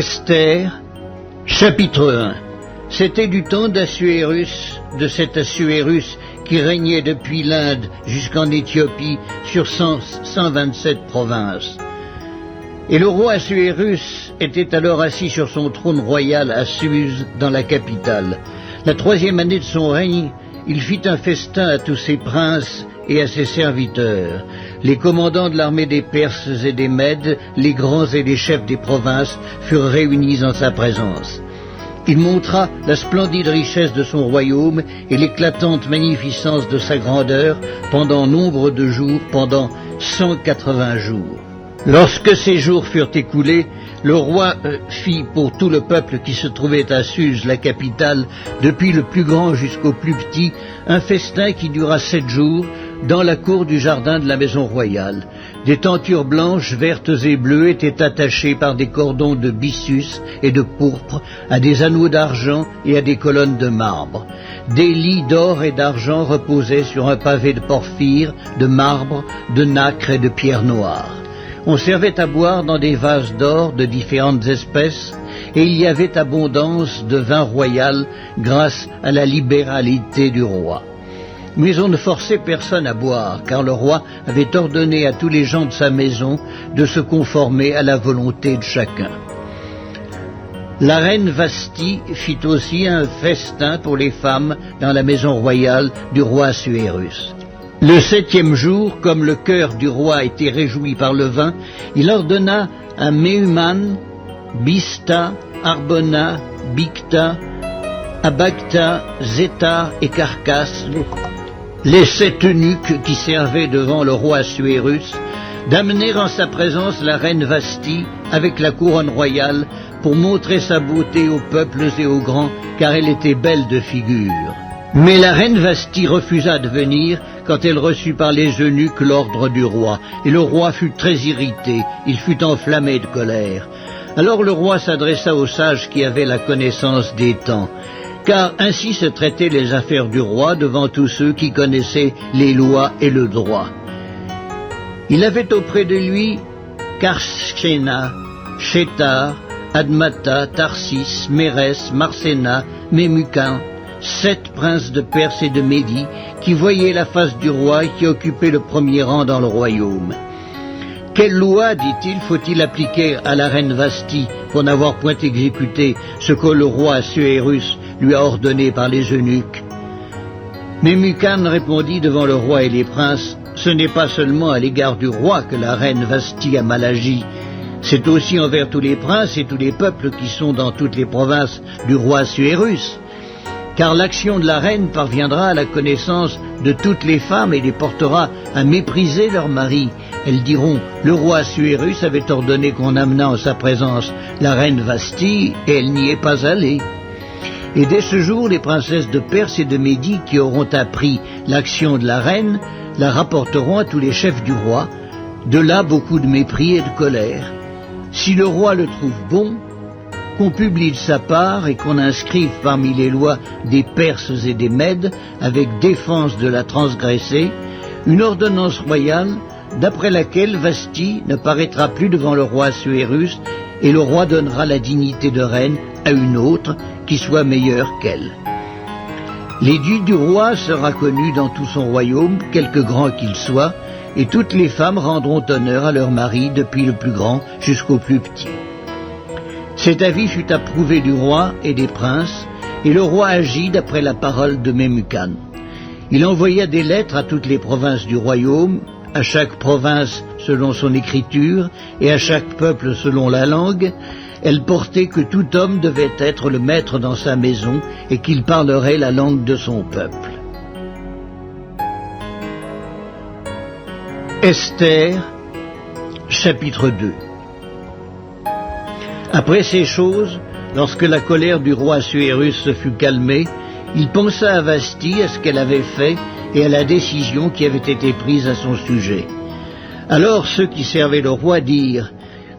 Esther, chapitre 1. C'était du temps d'Assuérus, de cet Assuérus qui régnait depuis l'Inde jusqu'en Éthiopie sur 127 provinces. Et le roi Assuérus était alors assis sur son trône royal à Suse, dans la capitale. La 3e année de son règne, il fit un festin à tous ses princes et à ses serviteurs. Les commandants de l'armée des Perses et des Mèdes, les grands et les chefs des provinces furent réunis en sa présence. Il montra la splendide richesse de son royaume et l'éclatante magnificence de sa grandeur pendant nombre de jours, pendant 180 jours. Lorsque ces jours furent écoulés, le roi fit pour tout le peuple qui se trouvait à Suse, la capitale, depuis le plus grand jusqu'au plus petit, un festin qui dura 7 jours, dans la cour du jardin de la maison royale. Des tentures blanches, vertes et bleues étaient attachées par des cordons de byssus et de pourpre à des anneaux d'argent et à des colonnes de marbre. Des lits d'or et d'argent reposaient sur un pavé de porphyre, de marbre, de nacre et de pierre noire. On servait à boire dans des vases d'or de différentes espèces, et il y avait abondance de vin royal grâce à la libéralité du roi. Mais on ne forçait personne à boire, car le roi avait ordonné à tous les gens de sa maison de se conformer à la volonté de chacun. La reine Vasthi fit aussi un festin pour les femmes dans la maison royale du roi Assuérus. Le 7e jour, comme le cœur du roi était réjoui par le vin, il ordonna à Méhuman, Bista, Arbona, Bicta, Abagta, Zétar et Carcasse, les 7 eunuques qui servaient devant le roi Assuérus, d'amener en sa présence la reine Vasthi avec la couronne royale pour montrer sa beauté aux peuples et aux grands, car elle était belle de figure. Mais la reine Vasthi refusa de venir quand elle reçut par les eunuques l'ordre du roi, et le roi fut très irrité, il fut enflammé de colère. Alors le roi s'adressa aux sages qui avaient la connaissance des temps, car ainsi se traitaient les affaires du roi devant tous ceux qui connaissaient les lois et le droit. Il avait auprès de lui Karshena, Shétar, Admata, Tarsis, Mérès, Marséna, Mémucan, 7 princes de Perse et de Médie qui voyaient la face du roi et qui occupaient le premier rang dans le royaume. Quelle loi, dit-il, faut-il appliquer à la reine Vasthi pour n'avoir point exécuté ce que le roi Assuérus lui a ordonné par les eunuques? Mémucan répondit devant le roi et les princes, ce n'est pas seulement à l'égard du roi que la reine Vasthi a mal agi, c'est aussi envers tous les princes et tous les peuples qui sont dans toutes les provinces du roi Assuérus. Car l'action de la reine parviendra à la connaissance de toutes les femmes et les portera à mépriser leurs maris. Elles diront, le roi Assuérus avait ordonné qu'on amenât en sa présence la reine Vasthi, et elle n'y est pas allée. Et dès ce jour, les princesses de Perse et de Médie qui auront appris l'action de la reine, la rapporteront à tous les chefs du roi, de là beaucoup de mépris et de colère. Si le roi le trouve bon, qu'on publie de sa part et qu'on inscrive parmi les lois des Perses et des Mèdes, avec défense de la transgresser, une ordonnance royale d'après laquelle Vasthi ne paraîtra plus devant le roi Assuérus et le roi donnera la dignité de reine à une autre qui soit meilleure qu'elle. L'édit du roi sera connu dans tout son royaume, quelque grand qu'il soit, et toutes les femmes rendront honneur à leur mari depuis le plus grand jusqu'au plus petit. Cet avis fut approuvé du roi et des princes, et le roi agit d'après la parole de Mémucan. Il envoya des lettres à toutes les provinces du royaume, à chaque province selon son écriture, et à chaque peuple selon la langue. Elles portaient que tout homme devait être le maître dans sa maison, et qu'il parlerait la langue de son peuple. Esther, chapitre 2. Après ces choses, lorsque la colère du roi Assuérus se fut calmée, il pensa à Vasthi, à ce qu'elle avait fait et à la décision qui avait été prise à son sujet. Alors ceux qui servaient le roi dirent,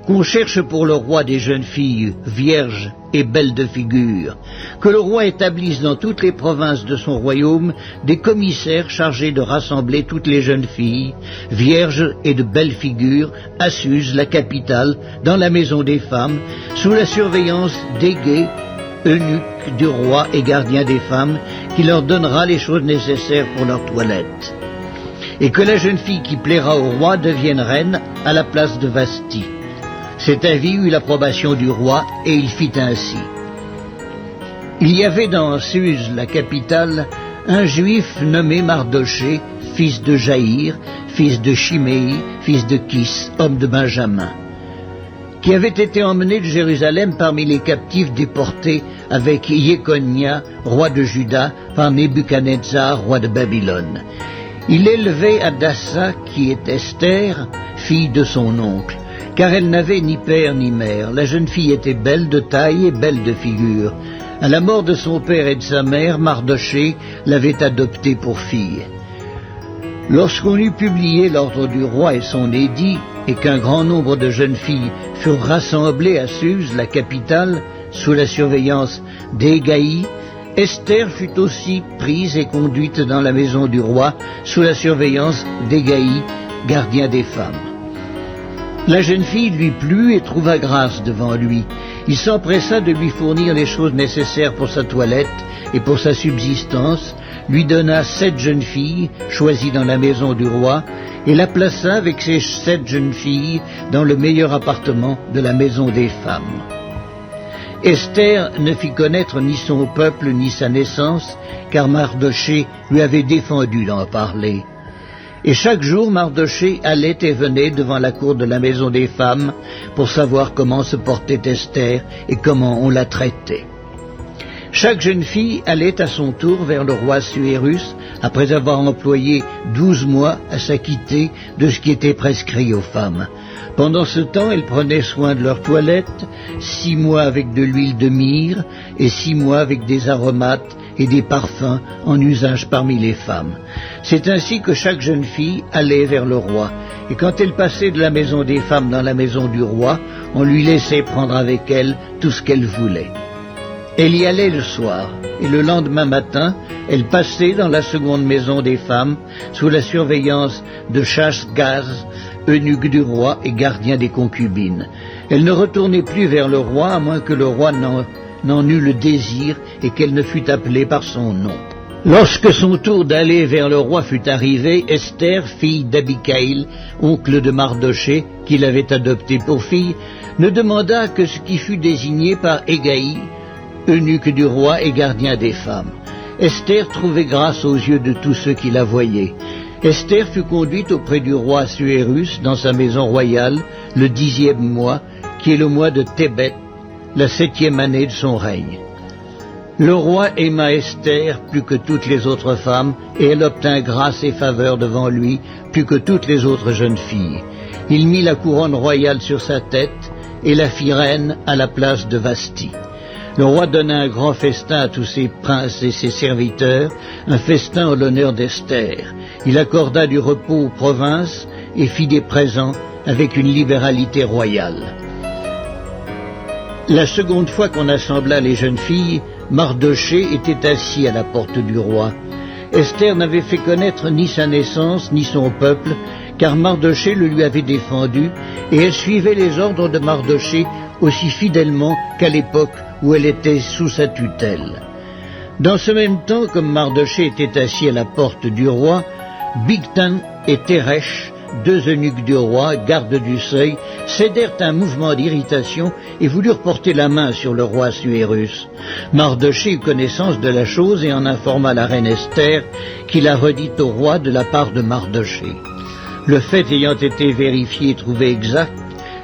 qu'on cherche pour le roi des jeunes filles vierges et belles de figure, que le roi établisse dans toutes les provinces de son royaume des commissaires chargés de rassembler toutes les jeunes filles, vierges et de belles figures, à Suse, la capitale, dans la maison des femmes, sous la surveillance d'Égée, eunuque du roi et gardien des femmes, qui leur donnera les choses nécessaires pour leur toilette. Et que la jeune fille qui plaira au roi devienne reine à la place de Vasti. Cet avis eut l'approbation du roi, et il fit ainsi. Il y avait dans Suse, la capitale, un juif nommé Mardoché, fils de Jaïr, fils de Chiméi, fils de Kis, homme de Benjamin, qui avait été emmené de Jérusalem parmi les captifs déportés avec Jéconia, roi de Juda, par Nebuchadnezzar, roi de Babylone. Il élevait Hadassa, qui est Esther, fille de son oncle, car elle n'avait ni père ni mère. La jeune fille était belle de taille et belle de figure. À la mort de son père et de sa mère, Mardoché l'avait adoptée pour fille. Lorsqu'on eut publié l'ordre du roi et son édit, et qu'un grand nombre de jeunes filles furent rassemblées à Suse, la capitale, sous la surveillance d'Égaï, Esther fut aussi prise et conduite dans la maison du roi, sous la surveillance d'Égaï, gardien des femmes. La jeune fille lui plut et trouva grâce devant lui. Il s'empressa de lui fournir les choses nécessaires pour sa toilette et pour sa subsistance, lui donna 7 jeunes filles, choisies dans la maison du roi, et la plaça avec ces 7 jeunes filles dans le meilleur appartement de la maison des femmes. Esther ne fit connaître ni son peuple ni sa naissance, car Mardoché lui avait défendu d'en parler. Et chaque jour, Mardoché allait et venait devant la cour de la maison des femmes pour savoir comment se portait Esther et comment on la traitait. Chaque jeune fille allait à son tour vers le roi Assuérus, après avoir employé 12 mois à s'acquitter de ce qui était prescrit aux femmes. Pendant ce temps, elles prenaient soin de leur toilette, 6 mois avec de l'huile de myrrhe et 6 mois avec des aromates et des parfums en usage parmi les femmes. C'est ainsi que chaque jeune fille allait vers le roi, et quand elle passait de la maison des femmes dans la maison du roi, on lui laissait prendre avec elle tout ce qu'elle voulait. Elle y allait le soir, et le lendemain matin, elle passait dans la seconde maison des femmes, sous la surveillance de Chash-Gaz, eunuque du roi et gardien des concubines. Elle ne retournait plus vers le roi, à moins que le roi n'en eût le désir et qu'elle ne fût appelée par son nom. Lorsque son tour d'aller vers le roi fut arrivé, Esther, fille d'Abicaïl, oncle de Mardoché, qui l'avait adoptée pour fille, ne demanda que ce qui fut désigné par Égaï, eunuque du roi et gardien des femmes. Esther trouvait grâce aux yeux de tous ceux qui la voyaient. Esther fut conduite auprès du roi Assuérus dans sa maison royale le 10e mois, qui est le mois de Tébet, la 7e année de son règne. Le roi aima Esther plus que toutes les autres femmes, et elle obtint grâce et faveur devant lui plus que toutes les autres jeunes filles. Il mit la couronne royale sur sa tête et la fit reine à la place de Vasti. Le roi donna un grand festin à tous ses princes et ses serviteurs, un festin en l'honneur d'Esther. Il accorda du repos aux provinces et fit des présents avec une libéralité royale. La seconde fois qu'on assembla les jeunes filles, Mardoché était assis à la porte du roi. Esther n'avait fait connaître ni sa naissance ni son peuple, car Mardoché le lui avait défendu, et elle suivait les ordres de Mardoché aussi fidèlement qu'à l'époque où elle était sous sa tutelle. Dans ce même temps, comme Mardoché était assis à la porte du roi, Bigtan et Teresh, 2 eunuques du roi, gardes du seuil, cédèrent un mouvement d'irritation et voulurent porter la main sur le roi Assuérus. Mardoché eut connaissance de la chose et en informa la reine Esther, qui la redit au roi de la part de Mardoché. Le fait ayant été vérifié et trouvé exact,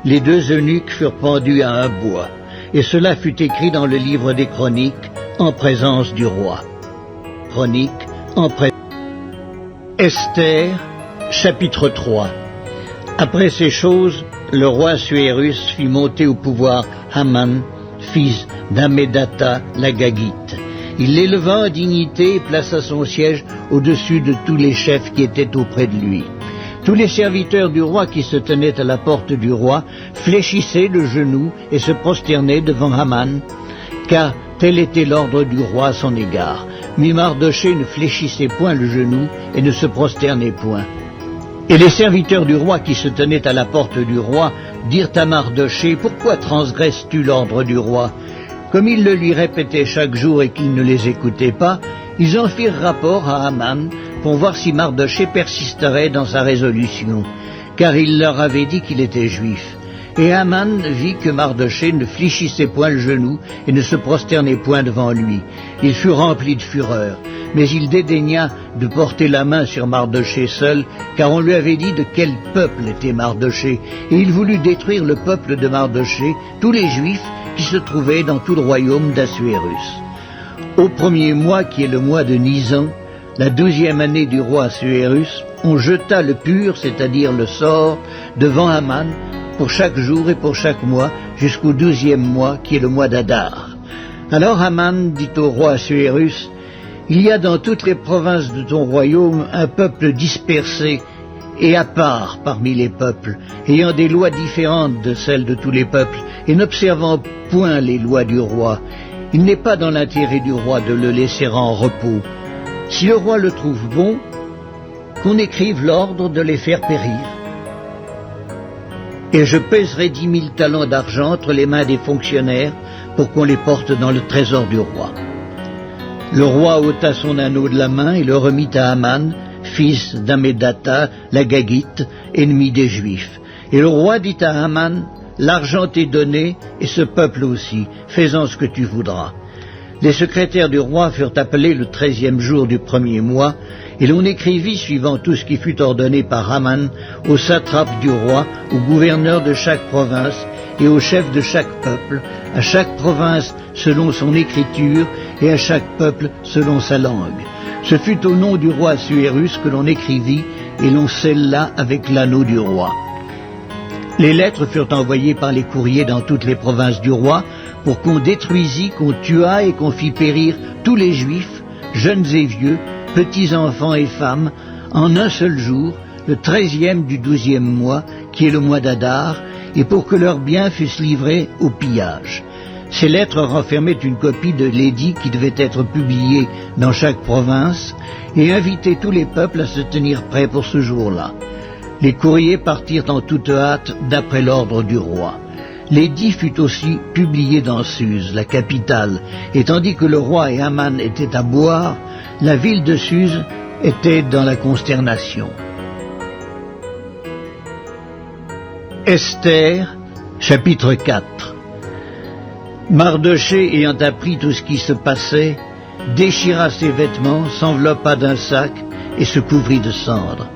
les 2 eunuques furent pendus à un bois, et cela fut écrit dans le livre des Chroniques, en présence du roi. Chroniques, en présence. Esther, chapitre 3. Après ces choses, le roi Assuérus fit monter au pouvoir Haman, fils d'Hammédatha l'Agagite. Il l'éleva en dignité et plaça son siège au-dessus de tous les chefs qui étaient auprès de lui. Tous les serviteurs du roi qui se tenaient à la porte du roi fléchissaient le genou et se prosternaient devant Haman, car tel était l'ordre du roi à son égard. Mais Mardochée ne fléchissait point le genou et ne se prosternait point. Et les serviteurs du roi qui se tenaient à la porte du roi dirent à Mardochée, « Pourquoi transgresses-tu l'ordre du roi ?» Comme ils le lui répétaient chaque jour et qu'il ne les écoutait pas, ils en firent rapport à Haman pour voir si Mardochée persisterait dans sa résolution, car il leur avait dit qu'il était juif. Et Haman vit que Mardochée ne fléchissait point le genou et ne se prosternait point devant lui. Il fut rempli de fureur, mais il dédaigna de porter la main sur Mardochée seul, car on lui avait dit de quel peuple était Mardochée, et il voulut détruire le peuple de Mardochée, tous les Juifs qui se trouvaient dans tout le royaume d'Assuérus. Au premier mois, qui est le mois de Nisan, la 12e année du roi Assuérus, on jeta le pur, c'est-à-dire le sort, devant Haman, pour chaque jour et pour chaque mois, jusqu'au 12e mois, qui est le mois d'Adar. Alors Haman dit au roi Assuérus, « Il y a dans toutes les provinces de ton royaume un peuple dispersé et à part parmi les peuples, ayant des lois différentes de celles de tous les peuples, et n'observant point les lois du roi. Il n'est pas dans l'intérêt du roi de le laisser en repos. Si le roi le trouve bon, qu'on écrive l'ordre de les faire périr. Et je pèserai 10 000 talents d'argent entre les mains des fonctionnaires pour qu'on les porte dans le trésor du roi. » Le roi ôta son anneau de la main et le remit à Haman, fils d'Hammédatha, l'Agagite, ennemi des Juifs. Et le roi dit à Haman, « L'argent t'est donné, et ce peuple aussi, fais-en ce que tu voudras. » Les secrétaires du roi furent appelés le 13e jour du premier mois, et l'on écrivit, suivant tout ce qui fut ordonné par Haman, aux satrapes du roi, aux gouverneurs de chaque province, et aux chefs de chaque peuple, à chaque province selon son écriture, et à chaque peuple selon sa langue. Ce fut au nom du roi Assuérus que l'on écrivit, et l'on scella avec l'anneau du roi. Les lettres furent envoyées par les courriers dans toutes les provinces du roi, pour qu'on détruisît, qu'on tuât et qu'on fît périr tous les Juifs, jeunes et vieux, petits enfants et femmes, en un seul jour, le 13e du 12e mois, qui est le mois d'Adar, et pour que leurs biens fussent livrés au pillage. Ces lettres renfermaient une copie de l'édit qui devait être publié dans chaque province et invitaient tous les peuples à se tenir prêts pour ce jour-là. Les courriers partirent en toute hâte d'après l'ordre du roi. L'édit fut aussi publié dans Suse, la capitale, et tandis que le roi et Haman étaient à boire, la ville de Suse était dans la consternation. Esther, chapitre 4. Mardochée, ayant appris tout ce qui se passait, déchira ses vêtements, s'enveloppa d'un sac et se couvrit de cendres.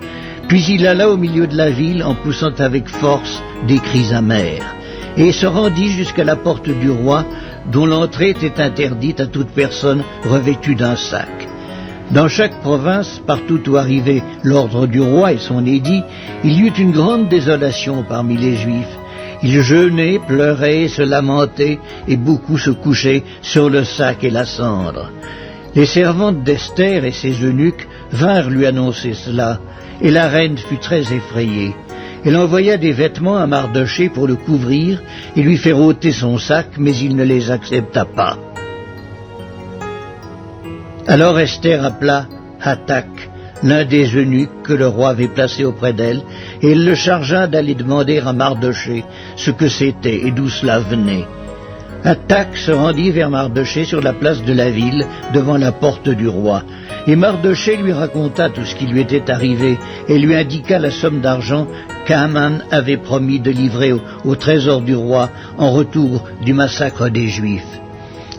Puis il alla au milieu de la ville en poussant avec force des cris amers, et se rendit jusqu'à la porte du roi, dont l'entrée était interdite à toute personne revêtue d'un sac. Dans chaque province, partout où arrivait l'ordre du roi et son édit, il y eut une grande désolation parmi les Juifs. Ils jeûnaient, pleuraient, se lamentaient, et beaucoup se couchaient sur le sac et la cendre. Les servantes d'Esther et ses eunuques vinrent lui annoncer cela, et la reine fut très effrayée. Elle envoya des vêtements à Mardochée pour le couvrir et lui faire ôter son sac, mais il ne les accepta pas. Alors Esther appela Hattak, l'un des eunuques que le roi avait placé auprès d'elle, et elle le chargea d'aller demander à Mardochée ce que c'était et d'où cela venait. Hattak se rendit vers Mardochée sur la place de la ville, devant la porte du roi, et Mardochée lui raconta tout ce qui lui était arrivé, et lui indiqua la somme d'argent qu'Haman avait promis de livrer au trésor du roi en retour du massacre des Juifs.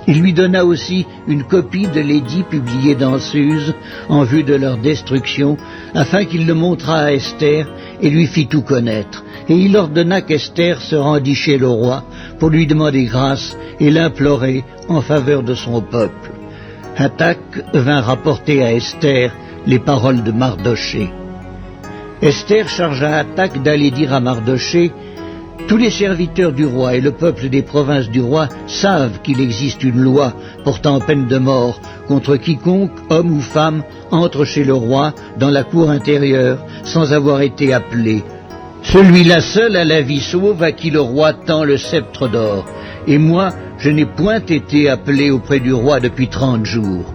Il lui donna aussi une copie de l'édit publié dans Suse en vue de leur destruction, afin qu'il le montrât à Esther et lui fit tout connaître. Et il ordonna qu'Esther se rendît chez le roi pour lui demander grâce et l'implorer en faveur de son peuple. Hattak vint rapporter à Esther les paroles de Mardochée. Esther chargea Hattak d'aller dire à Mardochée Tous les serviteurs du roi et le peuple des provinces du roi savent qu'il existe une loi portant peine de mort contre quiconque, homme ou femme, entre chez le roi dans la cour intérieure sans avoir été appelé. Celui-là seul a la vie sauve à qui le roi tend le sceptre d'or. Et moi, je n'ai point été appelé auprès du roi depuis 30 jours.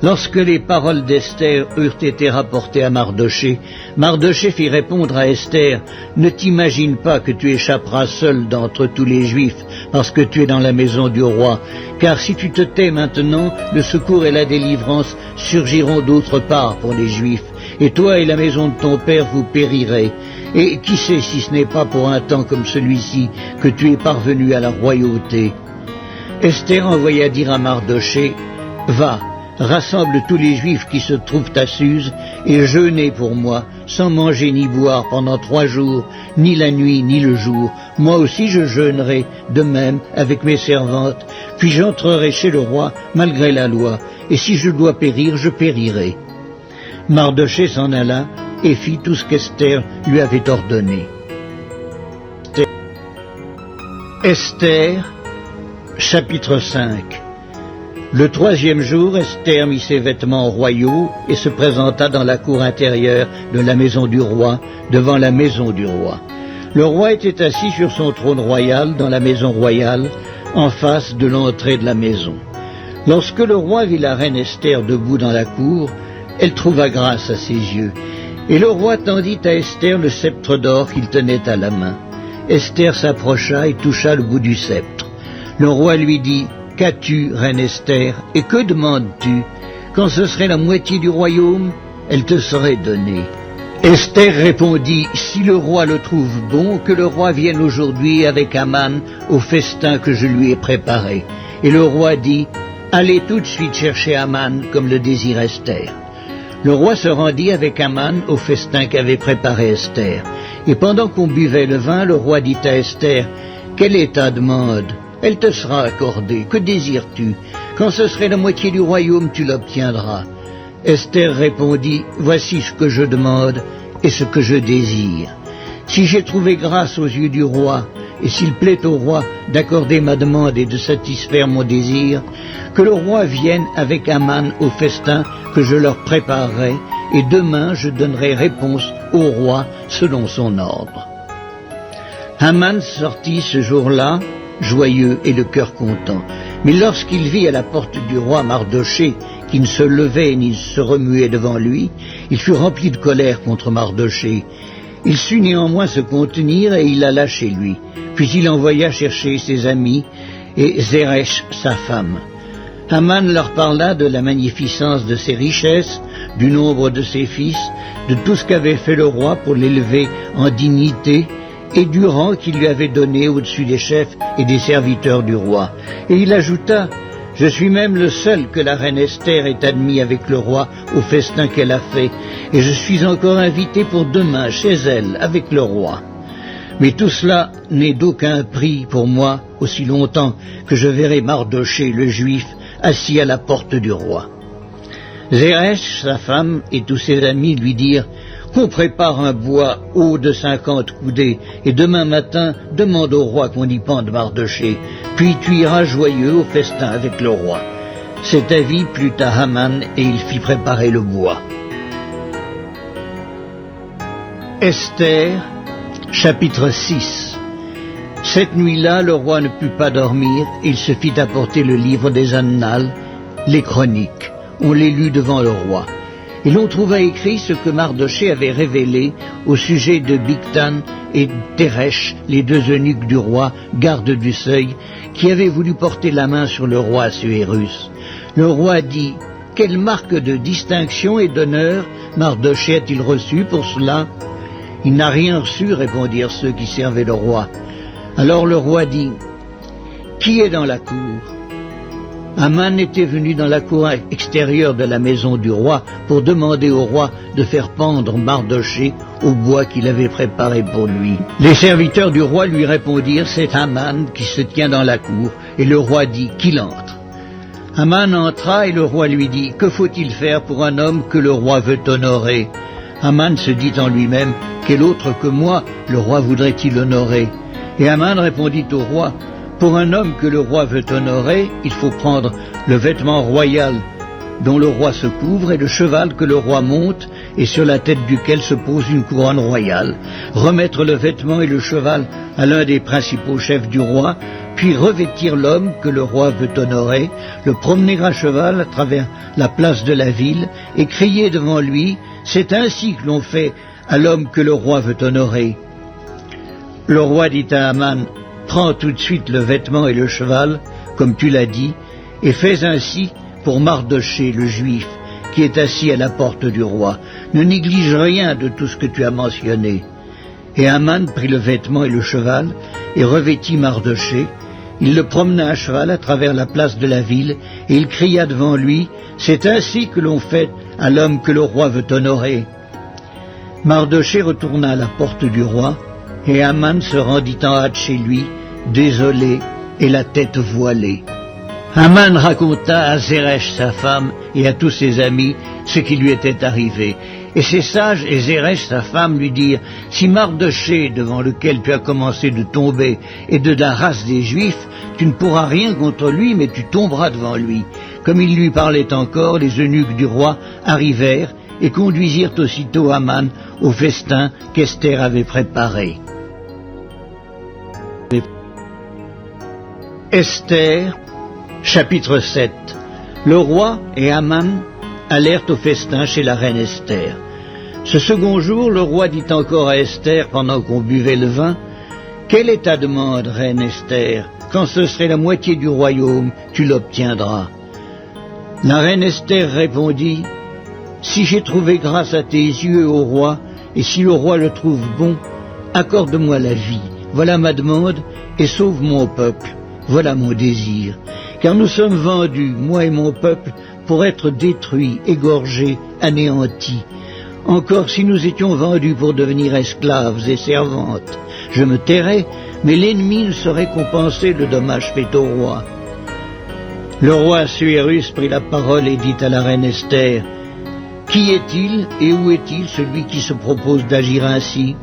Lorsque les paroles d'Esther eurent été rapportées à Mardoché, Mardoché fit répondre à Esther, « Ne t'imagine pas que tu échapperas seul d'entre tous les Juifs, parce que tu es dans la maison du roi, car si tu te tais maintenant, le secours et la délivrance surgiront d'autre part pour les Juifs, et toi et la maison de ton père vous périrez. Et qui sait si ce n'est pas pour un temps comme celui-ci que tu es parvenu à la royauté. » Esther envoya dire à Mardoché, « Va, rassemble tous les Juifs qui se trouvent à Suse, et jeûnez pour moi, sans manger ni boire pendant 3 jours, ni la nuit ni le jour. Moi aussi je jeûnerai, de même, avec mes servantes, puis j'entrerai chez le roi, malgré la loi, et si je dois périr, je périrai. » Mardoché s'en alla, et fit tout ce qu'Esther lui avait ordonné. Esther, chapitre 5. Le 3e jour, Esther mit ses vêtements royaux et se présenta dans la cour intérieure de la maison du roi, devant la maison du roi. Le roi était assis sur son trône royal dans la maison royale, en face de l'entrée de la maison. Lorsque le roi vit la reine Esther debout dans la cour, elle trouva grâce à ses yeux. Et le roi tendit à Esther le sceptre d'or qu'il tenait à la main. Esther s'approcha et toucha le bout du sceptre. Le roi lui dit, « Qu'as-tu, reine Esther, et que demandes-tu? Quand ce serait la moitié du royaume, elle te serait donnée. » Esther répondit, « Si le roi le trouve bon, que le roi vienne aujourd'hui avec Aman au festin que je lui ai préparé. » Et le roi dit, « Allez tout de suite chercher Aman comme le désire Esther. » Le roi se rendit avec Aman au festin qu'avait préparé Esther. Et pendant qu'on buvait le vin, le roi dit à Esther, « Quelle est ta demande? Elle te sera accordée. Que désires-tu? Quand ce serait la moitié du royaume, tu l'obtiendras. » Esther répondit, « Voici ce que je demande et ce que je désire. Si j'ai trouvé grâce aux yeux du roi, et s'il plaît au roi d'accorder ma demande et de satisfaire mon désir, que le roi vienne avec Aman au festin que je leur préparerai, et demain je donnerai réponse au roi selon son ordre. » Aman sortit ce jour-là, joyeux et le cœur content. Mais lorsqu'il vit à la porte du roi Mardoché, qui ne se levait ni ne se remuait devant lui, il fut rempli de colère contre Mardoché. Il sut néanmoins se contenir et il alla chez lui. Puis il envoya chercher ses amis et Zeresh, sa femme. Aman leur parla de la magnificence de ses richesses, du nombre de ses fils, de tout ce qu'avait fait le roi pour l'élever en dignité, et du rang qu'il lui avait donné au-dessus des chefs et des serviteurs du roi. Et il ajouta, « Je suis même le seul que la reine Esther ait admis avec le roi au festin qu'elle a fait, et je suis encore invité pour demain chez elle avec le roi. Mais tout cela n'est d'aucun prix pour moi aussi longtemps que je verrai Mardoché le juif assis à la porte du roi. » Zeresh, sa femme, et tous ses amis lui dirent, « Qu'on prépare un bois haut de 50 coudées, et demain matin, demande au roi qu'on y pende Mardoché, puis tu iras joyeux au festin avec le roi. » Cet avis plut à Haman, et il fit préparer le bois. Esther, chapitre 6. Cette nuit-là, le roi ne put pas dormir, il se fit apporter le livre des Annales, les chroniques. On les lut devant le roi. Et l'on trouva écrit ce que Mardoché avait révélé au sujet de Bigtan et Teresh, les 2 eunuques du roi, gardes du seuil, qui avaient voulu porter la main sur le roi Assuérus. Le roi dit, « Quelle marque de distinction et d'honneur Mardoché a-t-il reçu pour cela ?» « Il n'a rien reçu, répondirent ceux qui servaient le roi. Alors le roi dit, « Qui est dans la cour ?» Haman était venu dans la cour extérieure de la maison du roi pour demander au roi de faire pendre Mardoché au bois qu'il avait préparé pour lui. Les serviteurs du roi lui répondirent, « C'est Haman qui se tient dans la cour. » Et le roi dit, « Qu'il entre. » Haman entra et le roi lui dit, « Que faut-il faire pour un homme que le roi veut honorer ?» Haman se dit en lui-même, « Quel autre que moi le roi voudrait-il honorer ?» Et Haman répondit au roi, pour un homme que le roi veut honorer, il faut prendre le vêtement royal dont le roi se couvre et le cheval que le roi monte et sur la tête duquel se pose une couronne royale, remettre le vêtement et le cheval à l'un des principaux chefs du roi, puis revêtir l'homme que le roi veut honorer, le promener à cheval à travers la place de la ville et crier devant lui, c'est ainsi que l'on fait à l'homme que le roi veut honorer. Le roi dit à Haman, prends tout de suite le vêtement et le cheval, comme tu l'as dit, et fais ainsi pour Mardochée, le juif, qui est assis à la porte du roi. Ne néglige rien de tout ce que tu as mentionné. Et Haman prit le vêtement et le cheval, et revêtit Mardochée. Il le promena à cheval à travers la place de la ville, et il cria devant lui, c'est ainsi que l'on fait à l'homme que le roi veut honorer. Mardochée retourna à la porte du roi, et Haman se rendit en hâte chez lui, désolé et la tête voilée. Haman raconta à Zeresh sa femme et à tous ses amis ce qui lui était arrivé. Et ses sages et Zeresh sa femme lui dirent, si Mardochée, devant lequel tu as commencé de tomber, est de la race des Juifs, tu ne pourras rien contre lui, mais tu tomberas devant lui. Comme il lui parlait encore, les eunuques du roi arrivèrent et conduisirent aussitôt Haman au festin qu'Esther avait préparé. Esther, chapitre 7. Le roi et Haman allèrent au festin chez la reine Esther. Ce second jour, le roi dit encore à Esther, pendant qu'on buvait le vin, « Quelle est ta demande, reine Esther? Quand ce serait la moitié du royaume, tu l'obtiendras. » La reine Esther répondit, « Si j'ai trouvé grâce à tes yeux, ô roi, et si le roi le trouve bon, accorde-moi la vie. Voilà ma demande, et sauve mon peuple. Voilà mon désir. Car nous sommes vendus, moi et mon peuple, pour être détruits, égorgés, anéantis. Encore si nous étions vendus pour devenir esclaves et servantes, je me tairais, mais l'ennemi ne saurait compenser le dommage fait au roi. » Le roi Assuérus prit la parole et dit à la reine Esther, « Qui est-il et où est-il celui qui se propose d'agir ainsi ?»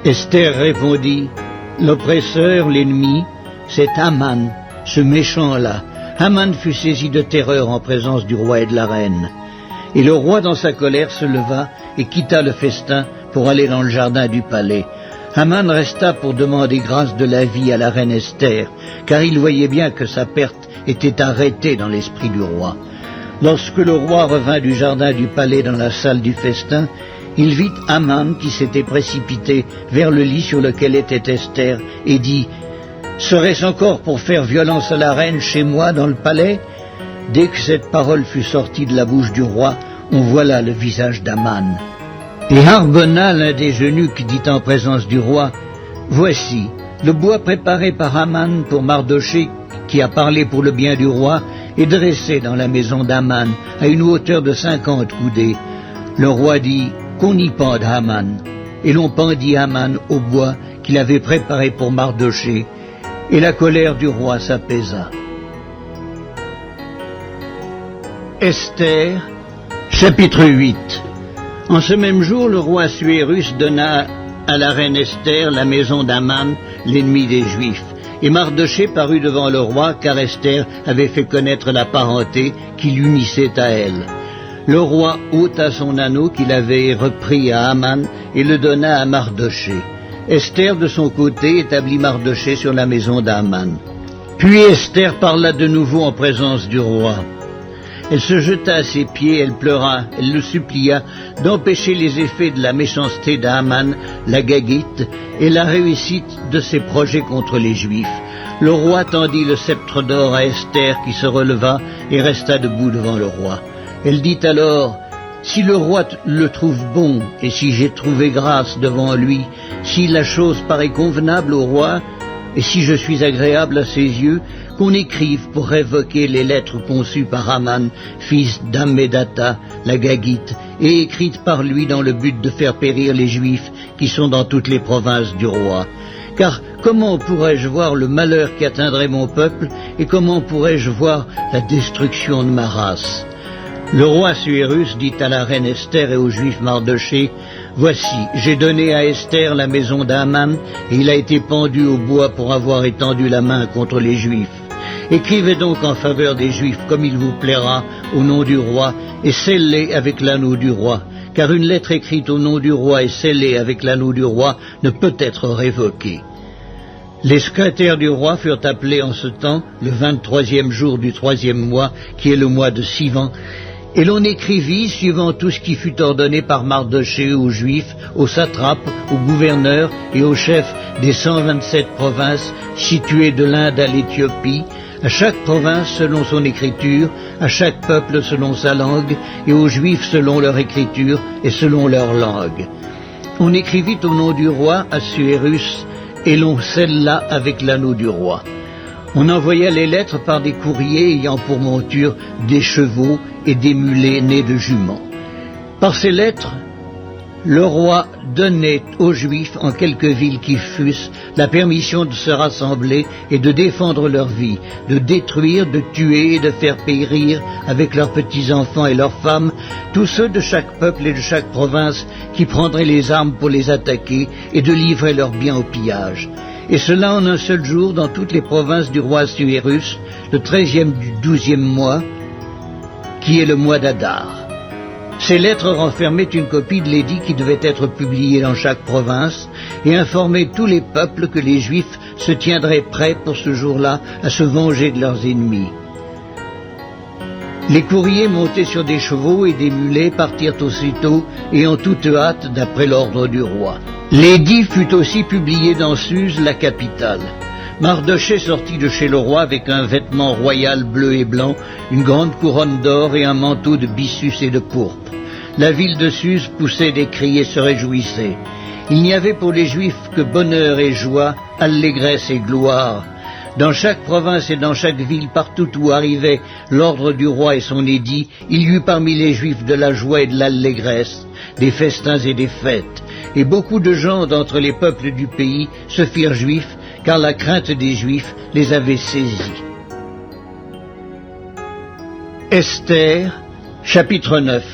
Esther répondit, « L'oppresseur, l'ennemi, c'est Haman, ce méchant-là. » Haman fut saisi de terreur en présence du roi et de la reine. Et le roi, dans sa colère, se leva et quitta le festin pour aller dans le jardin du palais. Haman resta pour demander grâce de la vie à la reine Esther, car il voyait bien que sa perte était arrêtée dans l'esprit du roi. Lorsque le roi revint du jardin du palais dans la salle du festin, il vit Haman qui s'était précipité vers le lit sur lequel était Esther et dit « Serait-ce encore pour faire violence à la reine chez moi dans le palais ?» Dès que cette parole fut sortie de la bouche du roi, on voit là le visage d'Haman. Et Harbona, l'un des eunuques, dit en présence du roi, « Voici, le bois préparé par Haman pour Mardochée, qui a parlé pour le bien du roi, est dressé dans la maison d'Haman, à une hauteur de 50 coudées. » Le roi dit, « Qu'on y pende Haman. » Et l'on pendit Haman au bois qu'il avait préparé pour Mardochée, et la colère du roi s'apaisa. Esther, chapitre 8. En ce même jour, le roi Assuérus donna à la reine Esther la maison d'Haman, l'ennemi des Juifs. Et Mardochée parut devant le roi, car Esther avait fait connaître la parenté qui l'unissait à elle. Le roi ôta son anneau qu'il avait repris à Haman et le donna à Mardochée. Esther, de son côté, établit Mardochée sur la maison d'Haman. Puis Esther parla de nouveau en présence du roi. Elle se jeta à ses pieds, elle pleura, elle le supplia d'empêcher les effets de la méchanceté d'Haman, la Gagite, et la réussite de ses projets contre les Juifs. Le roi tendit le sceptre d'or à Esther qui se releva et resta debout devant le roi. Elle dit alors, « Si le roi le trouve bon, et si j'ai trouvé grâce devant lui, si la chose paraît convenable au roi, et si je suis agréable à ses yeux, qu'on écrive pour révoquer les lettres conçues par Haman, fils d'Hammédatha, la Gagite, et écrites par lui dans le but de faire périr les Juifs qui sont dans toutes les provinces du roi. Car comment pourrais-je voir le malheur qui atteindrait mon peuple, et comment pourrais-je voir la destruction de ma race ?» Le roi Assuérus dit à la reine Esther et au juif Mardochée, « Voici, j'ai donné à Esther la maison d'Aman, et il a été pendu au bois pour avoir étendu la main contre les Juifs. Écrivez donc en faveur des Juifs comme il vous plaira au nom du roi, et scellez avec l'anneau du roi, car une lettre écrite au nom du roi et scellée avec l'anneau du roi ne peut être révoquée. Les secrétaires du roi furent appelés en ce temps, le 23e jour du 3e mois, qui est le mois de Sivan, et l'on écrivit, suivant tout ce qui fut ordonné par Mardochée aux Juifs, aux satrapes, aux gouverneurs et aux chefs des 127 provinces situées de l'Inde à l'Éthiopie, à chaque province selon son écriture, à chaque peuple selon sa langue, et aux Juifs selon leur écriture et selon leur langue. On écrivit au nom du roi Assuérus, et l'on scella avec l'anneau du roi. On envoya les lettres par des courriers ayant pour monture des chevaux et des mulets nés de juments. Par ces lettres, le roi donnait aux Juifs, en quelque ville qu'ils fussent, la permission de se rassembler et de défendre leur vie, de détruire, de tuer et de faire périr avec leurs petits-enfants et leurs femmes, tous ceux de chaque peuple et de chaque province qui prendraient les armes pour les attaquer et de livrer leurs biens au pillage. Et cela en un seul jour dans toutes les provinces du roi Assuérus, le 13e du 12e mois, qui est le mois d'Adar. Ces lettres renfermaient une copie de l'édit qui devait être publié dans chaque province et informaient tous les peuples que les Juifs se tiendraient prêts pour ce jour-là à se venger de leurs ennemis. Les courriers montés sur des chevaux et des mulets partirent aussitôt et en toute hâte d'après l'ordre du roi. L'édit fut aussi publié dans Suse, la capitale. Mardochée sortit de chez le roi avec un vêtement royal bleu et blanc, une grande couronne d'or et un manteau de byssus et de pourpre. La ville de Suse poussait des cris et se réjouissait. Il n'y avait pour les Juifs que bonheur et joie, allégresse et gloire. Dans chaque province et dans chaque ville, partout où arrivait l'ordre du roi et son édit, il y eut parmi les Juifs de la joie et de l'allégresse, des festins et des fêtes. Et beaucoup de gens d'entre les peuples du pays se firent juifs, car la crainte des Juifs les avait saisis. Esther, chapitre 9.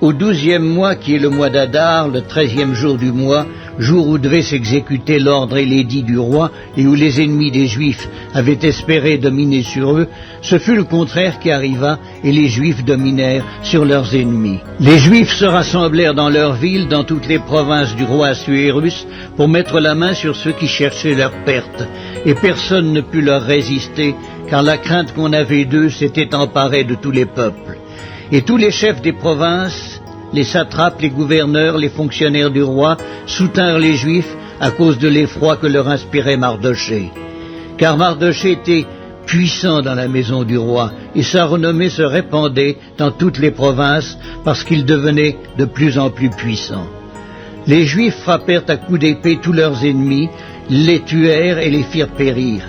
Au 12e mois, qui est le mois d'Adar, le 13e jour du mois, jour où devait s'exécuter l'ordre et l'édit du roi, et où les ennemis des Juifs avaient espéré dominer sur eux, ce fut le contraire qui arriva, et les Juifs dominèrent sur leurs ennemis. Les Juifs se rassemblèrent dans leurs villes, dans toutes les provinces du roi Assuérus, pour mettre la main sur ceux qui cherchaient leur perte, et personne ne put leur résister, car la crainte qu'on avait d'eux s'était emparée de tous les peuples. Et tous les chefs des provinces, les satrapes, les gouverneurs, les fonctionnaires du roi, soutinrent les Juifs à cause de l'effroi que leur inspirait Mardochée. Car Mardochée était puissant dans la maison du roi, et sa renommée se répandait dans toutes les provinces parce qu'il devenait de plus en plus puissant. Les Juifs frappèrent à coups d'épée tous leurs ennemis, les tuèrent et les firent périr.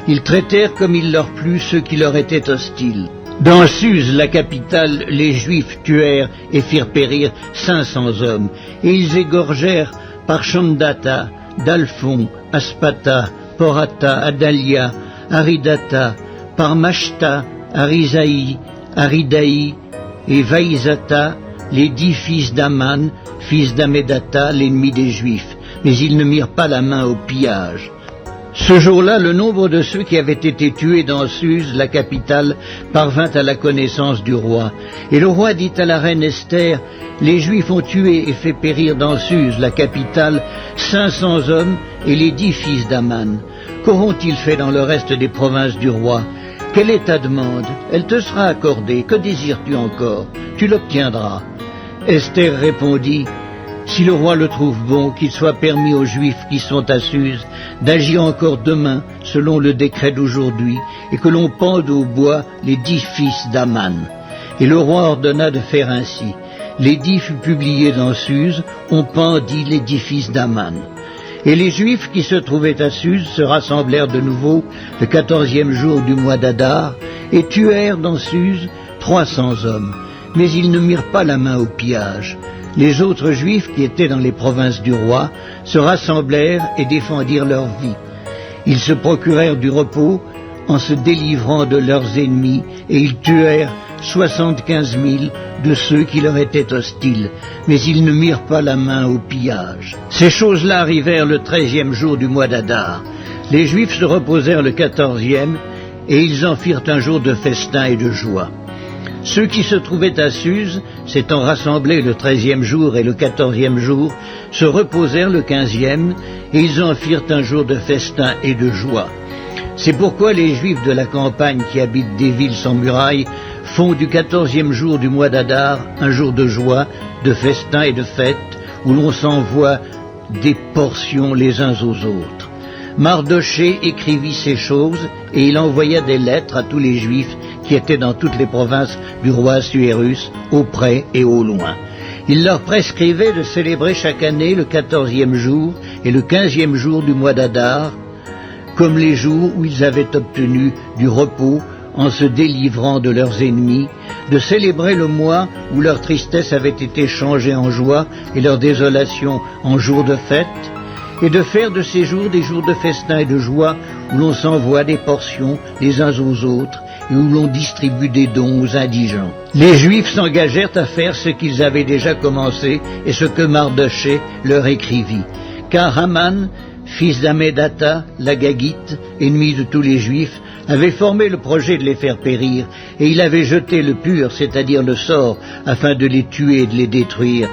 Ils traitèrent comme il leur plut ceux qui leur étaient hostiles. Dans Suse, la capitale, les Juifs tuèrent et firent périr 500 hommes, et ils égorgèrent par Chandata, Dalphon, Aspata, Porata, Adalia, Aridata, par Machta, Arisaï, Aridaï et Vaïzata, les 10 fils d'Aman, fils d'Amédata, l'ennemi des Juifs, mais ils ne mirent pas la main au pillage. Ce jour-là, le nombre de ceux qui avaient été tués dans Suse, la capitale, parvint à la connaissance du roi. Et le roi dit à la reine Esther, « Les Juifs ont tué et fait périr dans Suse, la capitale, 500 hommes et les 10 fils d'Aman. Qu'auront-ils fait dans le reste des provinces du roi? Quelle est ta demande? Elle te sera accordée. Que désires-tu encore? Tu l'obtiendras. » Esther répondit, « Si le roi le trouve bon, qu'il soit permis aux Juifs qui sont à Suse d'agir encore demain selon le décret d'aujourd'hui, et que l'on pende au bois les 10 fils d'Aman. » Et le roi ordonna de faire ainsi. L'édit fut publié dans Suse, on pendit les 10 fils d'Aman. Et les Juifs qui se trouvaient à Suse se rassemblèrent de nouveau le 14e jour du mois d'Adar, et tuèrent dans Suse 300 hommes, mais ils ne mirent pas la main au pillage. Les autres Juifs qui étaient dans les provinces du roi se rassemblèrent et défendirent leur vie. Ils se procurèrent du repos en se délivrant de leurs ennemis et ils tuèrent 75 000 de ceux qui leur étaient hostiles, mais ils ne mirent pas la main au pillage. Ces choses-là arrivèrent le 13e jour du mois d'Adar. Les Juifs se reposèrent le 14e, et ils en firent un jour de festin et de joie. Ceux qui se trouvaient à Suse, s'étant rassemblés le 13e jour et le 14e jour, se reposèrent le 15e, et ils en firent un jour de festin et de joie. C'est pourquoi les Juifs de la campagne qui habitent des villes sans murailles font du 14e jour du mois d'Adar un jour de joie, de festin et de fête, où l'on s'envoie des portions les uns aux autres. Mardochée écrivit ces choses, et il envoya des lettres à tous les Juifs qui étaient dans toutes les provinces du roi Assuérus, au près et au loin. Il leur prescrivait de célébrer chaque année le 14e jour et le 15e jour du mois d'Adar, comme les jours où ils avaient obtenu du repos en se délivrant de leurs ennemis, de célébrer le mois où leur tristesse avait été changée en joie et leur désolation en jour de fête, et de faire de ces jours des jours de festin et de joie où l'on s'envoie des portions les uns aux autres et où l'on distribue des dons aux indigents. Les Juifs s'engagèrent à faire ce qu'ils avaient déjà commencé et ce que Mardochée leur écrivit. Car Haman, fils d'Hammédatha, l'Agagite, ennemi de tous les Juifs, avait formé le projet de les faire périr, et il avait jeté le pur, c'est-à-dire le sort, afin de les tuer et de les détruire.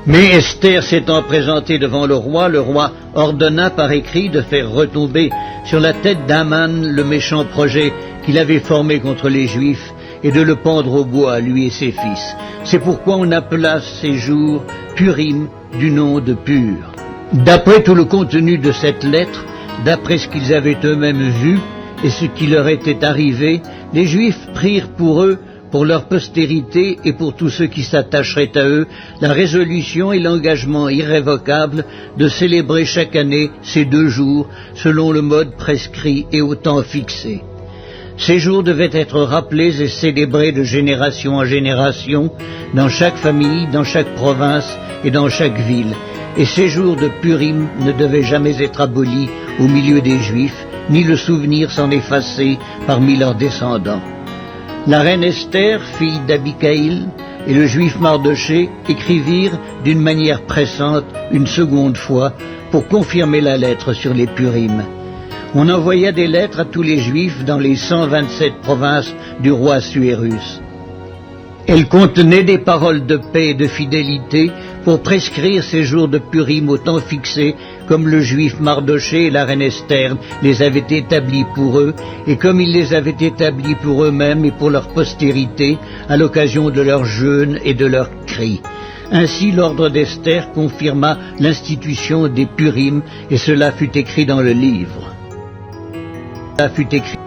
Mais Esther s'étant présentée devant le roi ordonna par écrit de faire retomber sur la tête d'Haman le méchant projet qu'il avait formé contre les Juifs, et de le pendre au bois, lui et ses fils. C'est pourquoi on appela ces jours Purim, du nom de Pur. D'après tout le contenu de cette lettre, d'après ce qu'ils avaient eux-mêmes vu et ce qui leur était arrivé, les Juifs prirent pour eux, pour leur postérité et pour tous ceux qui s'attacheraient à eux, la résolution et l'engagement irrévocable de célébrer chaque année ces 2 jours, selon le mode prescrit et au temps fixé. Ces jours devaient être rappelés et célébrés de génération en génération, dans chaque famille, dans chaque province et dans chaque ville. Et ces jours de Purim ne devaient jamais être abolis au milieu des Juifs, ni le souvenir s'en effacer parmi leurs descendants. La reine Esther, fille d'Abicaïl, et le Juif Mardochée écrivirent d'une manière pressante une seconde fois pour confirmer la lettre sur les Purim. On envoya des lettres à tous les Juifs dans les 127 provinces du roi Assuérus. Elles contenaient des paroles de paix et de fidélité pour prescrire ces jours de Purim au temps fixé, comme le Juif Mardochée et la reine Esther les avaient établis pour eux, et comme ils les avaient établis pour eux-mêmes et pour leur postérité, à l'occasion de leurs jeûnes et de leurs cris. Ainsi l'ordre d'Esther confirma l'institution des Purim, et cela fut écrit dans le livre. Cela fut écrit.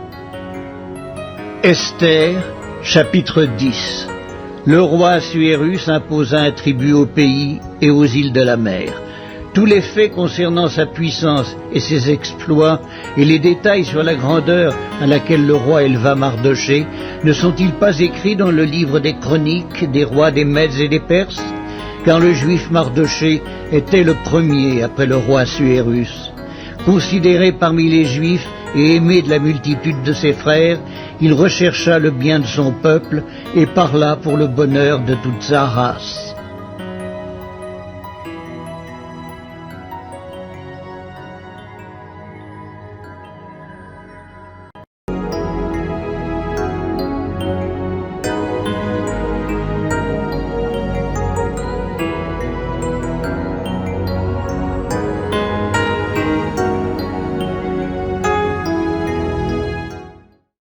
Esther, chapitre 10. Le roi Assuérus imposa un tribut au pays et aux îles de la mer. Tous les faits concernant sa puissance et ses exploits, et les détails sur la grandeur à laquelle le roi éleva Mardochée, ne sont-ils pas écrits dans le livre des chroniques des rois des Mèdes et des Perses? Car le juif Mardochée était le premier après le roi Assuérus. Considéré parmi les Juifs et aimé de la multitude de ses frères, il rechercha le bien de son peuple et parla pour le bonheur de toute sa race.